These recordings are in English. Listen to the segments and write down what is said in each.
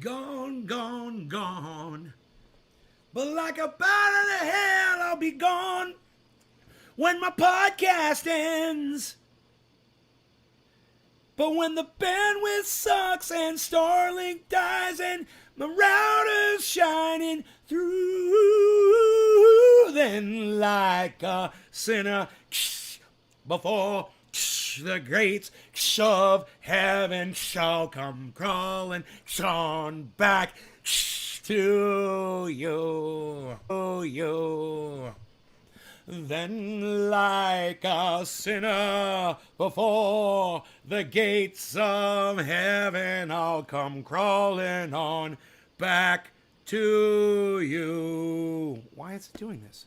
Gone, gone, gone. But like a bat out of hell, I'll be gone when my podcast ends. But when the bandwidth sucks and Starlink dies and my router's shining through, then like a sinner before the gates of heaven shall come crawling on back to you. Then, like a sinner before the gates of heaven, I'll come crawling on back to you. Why is it doing this?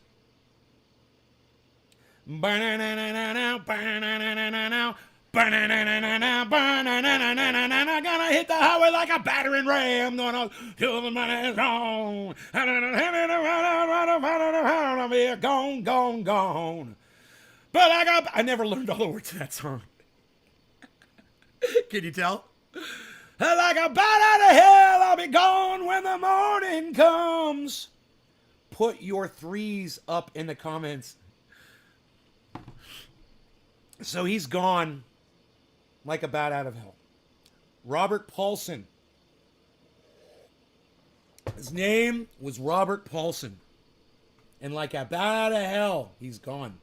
I'm gonna hit the highway like a battering ram. Gonna till the money's gone. I'll be gone, gone, gone. But I never learned all the words to that song. Can you tell? Like a bat out of hell, I'll be gone when the morning comes. Put your threes up in the comments. So he's gone like a bat out of hell. Robert Paulson. His name was Robert Paulson. And like a bat out of hell, he's gone.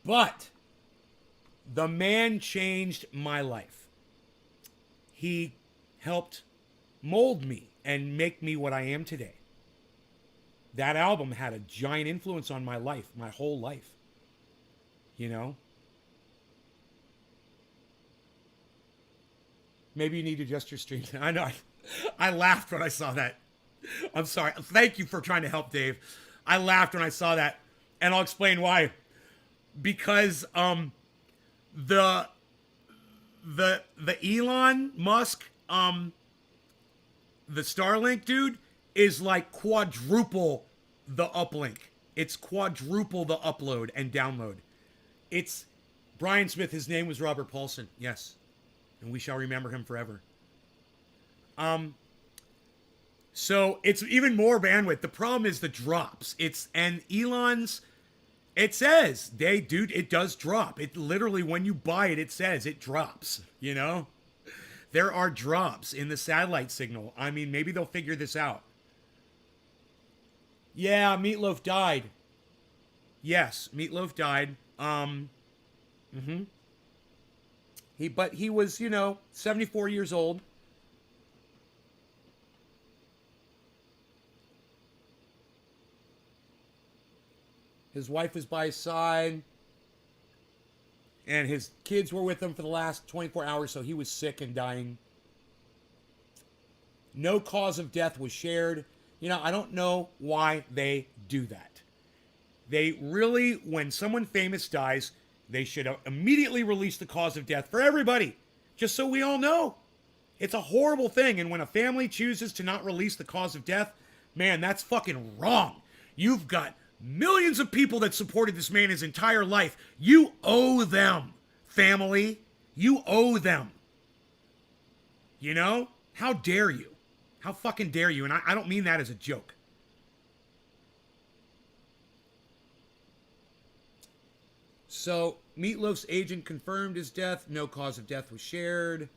But the man changed my life. He helped mold me and make me what I am today. That album had a giant influence on my life, my whole life. You know? Maybe you need to adjust your stream. I know. I laughed when I saw that. I'm sorry. Thank you for trying to help, Dave. I laughed when I saw that, and I'll explain why. Because the Elon Musk the Starlink dude is like quadruple the uplink. It's quadruple the upload and download. It's Brian Smith. His name was Robert Paulson. Yes. And we shall remember him forever. So it's even more bandwidth. The problem is the drops. And Elon's, it says, it does drop. It literally, when you buy it, it says it drops, you know? There are drops in the satellite signal. I mean, maybe they'll figure this out. Yeah, Meatloaf died. Yes, Meatloaf died. But he was, 74 years old. His wife was by his side. And his kids were with him for the last 24 hours, so he was sick and dying. No cause of death was shared. I don't know why they do that. They really, when someone famous dies, they should immediately release the cause of death for everybody, just so we all know. It's a horrible thing, and when a family chooses to not release the cause of death, man, that's fucking wrong. You've got millions of people that supported this man his entire life. You owe them, family. You owe them. How dare you? How fucking dare you? And I don't mean that as a joke. So, Meatloaf's agent confirmed his death. No cause of death was shared.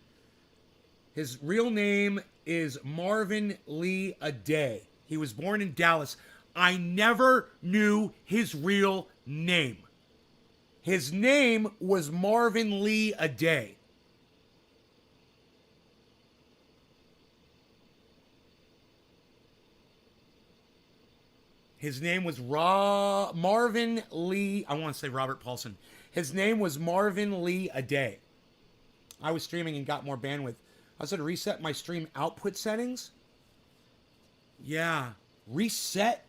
His real name is Marvin Lee Aday. He was born in Dallas. I never knew his real name. His name was Marvin Lee Aday. His name was Marvin Lee. I want to say Robert Paulson. His name was Marvin Lee Aday. I was streaming and got more bandwidth. I said reset my stream output settings. Yeah. Reset.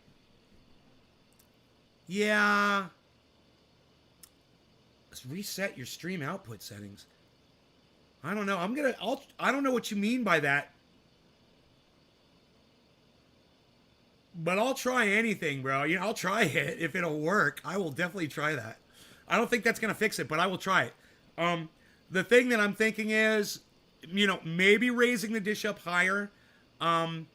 Yeah. Let's reset your stream output settings. I don't know. I don't know what you mean by that. But I'll try anything, bro. I'll try it. If it'll work, I will definitely try that. I don't think that's going to fix it, but I will try it. The thing that I'm thinking is, maybe raising the dish up higher. And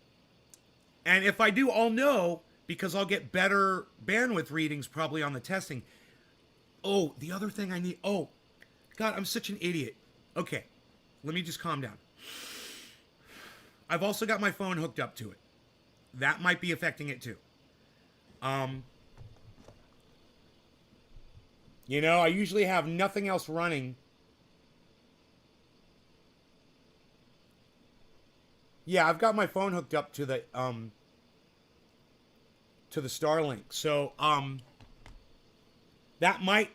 if I do, I'll know because I'll get better bandwidth readings probably on the testing. Oh, the other thing I need. Oh, God, I'm such an idiot. Okay, let me just calm down. I've also got my phone hooked up to it. That might be affecting it too. You know, I usually have nothing else running. Yeah, I've got my phone hooked up to the Starlink. So, that might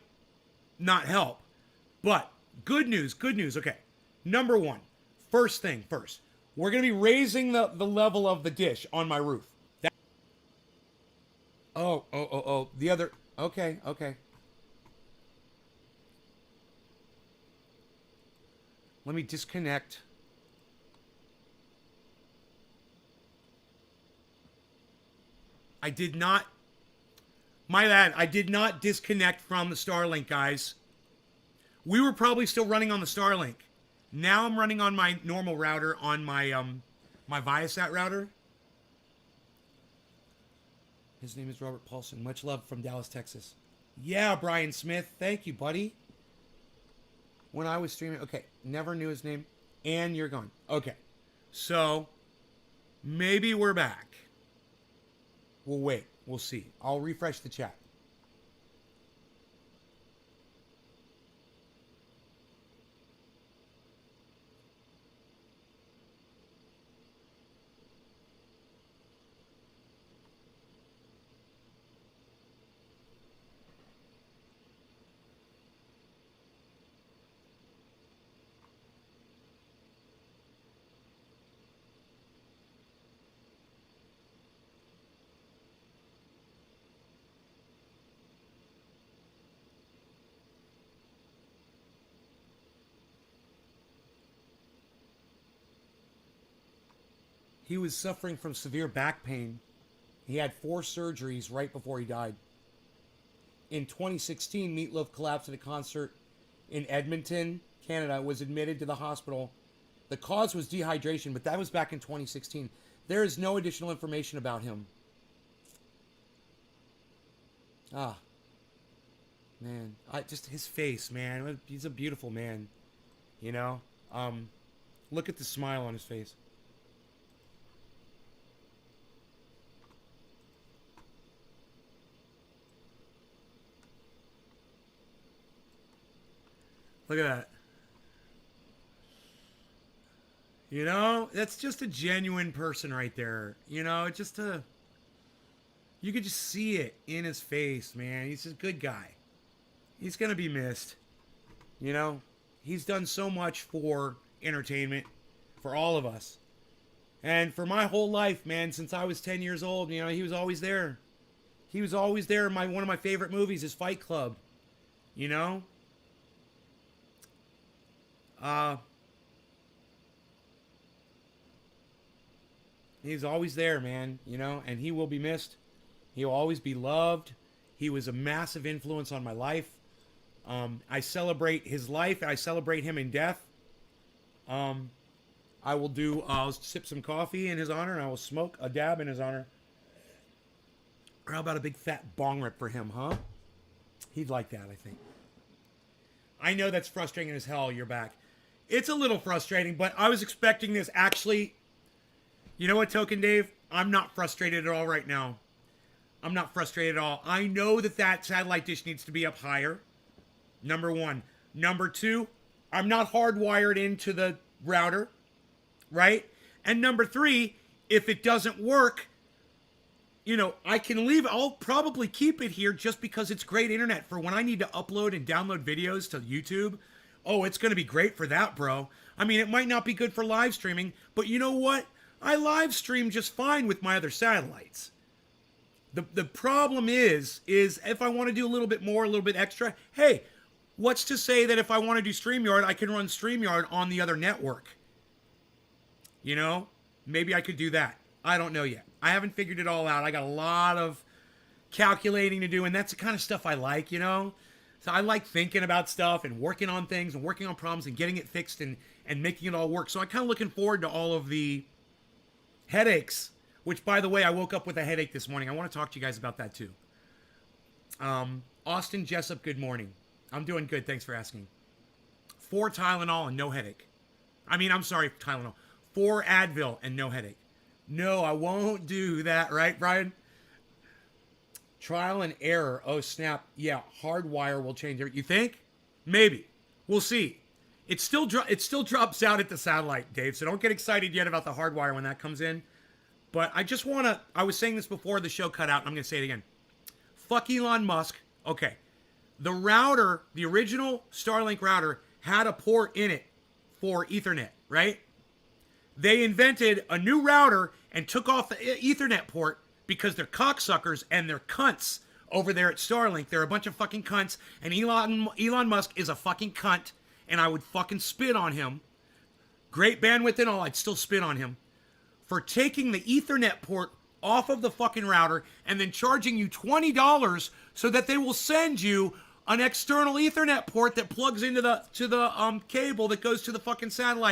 not help. But good news, good news. Okay. Number one, first thing first. We're going to be raising the level of the dish on my roof. That, oh. The other. Okay, okay. Let me disconnect. I did not. My bad. I did not disconnect from the Starlink, guys. We were probably still running on the Starlink. Now I'm running on my normal router on my Viasat router. His name is Robert Paulson. Much love from Dallas, Texas. Yeah, Brian Smith. Thank you, buddy. When I was streaming, okay, never knew his name. And you're gone. Okay, so maybe we're back. We'll wait. We'll see. I'll refresh the chat. He was suffering from severe back pain. He had 4 surgeries right before he died. In 2016, Meatloaf collapsed at a concert in Edmonton, Canada, was admitted to the hospital. The cause was dehydration, but that was back in 2016. There is no additional information about him. Ah, man. Just his face, man. He's a beautiful man. You know? Look at the smile on his face. Look at that. You know, that's just a genuine person right there. You know, you could just see it in his face, man. He's a good guy. He's going to be missed. You know, he's done so much for entertainment, for all of us. And for my whole life, man, since I was 10 years old, you know, he was always there. He was always there in one of my favorite movies is Fight Club. You know? He's always there, man, you know, and he will be missed. He'll always be loved. He was a massive influence on my life. I celebrate his life. I celebrate him in death. I'll sip some coffee in his honor, and I will smoke a dab in his honor. Or how about a big fat bong rip for him, huh? He'd like that, I think. I know that's frustrating as hell. You're back. It's a little frustrating, but I was expecting this. Actually, you know what, Token Dave? I'm not frustrated at all right now. I'm not frustrated at all. I know that satellite dish needs to be up higher. Number one. Number two, I'm not hardwired into the router, right? And number three, if it doesn't work, you know, I can leave. I'll probably keep it here just because it's great internet for when I need to upload and download videos to YouTube. Oh, it's going to be great for that, bro. I mean, it might not be good for live streaming, but you know what? I live stream just fine with my other satellites. The problem is if I want to do a little bit more, a little bit extra, hey, what's to say that if I want to do StreamYard, I can run StreamYard on the other network? You know, maybe I could do that. I don't know yet. I haven't figured it all out. I got a lot of calculating to do, and that's the kind of stuff I like, you know? So I like thinking about stuff and working on things and working on problems and getting it fixed and making it all work. So I'm kind of looking forward to all of the Headaches. Which, by the way, I woke up with a headache this morning. I want to talk to you guys about that too. Austin Jessup, good morning. I'm doing good. Thanks for asking. 4 Tylenol and no headache. I'm sorry, Tylenol. 4 Advil and no headache. No, I won't do that, right, Brian? Trial and error. Oh, snap. Yeah, hardwire will change it. You think? Maybe. We'll see. It still drops out at the satellite, Dave, so don't get excited yet about the hardwire when that comes in. But I just want to... I was saying this before the show cut out, and I'm going to say it again. Fuck Elon Musk. Okay. The router, the original Starlink router, had a port in it for Ethernet, right? They invented a new router and took off the Ethernet port because they're cocksuckers and they're cunts over there at Starlink. They're a bunch of fucking cunts, and Elon Musk is a fucking cunt, and I would fucking spit on him. Great bandwidth and all, I'd still spit on him for taking the Ethernet port off of the fucking router and then charging you $20 so that they will send you an external Ethernet port that plugs into the cable that goes to the fucking satellite.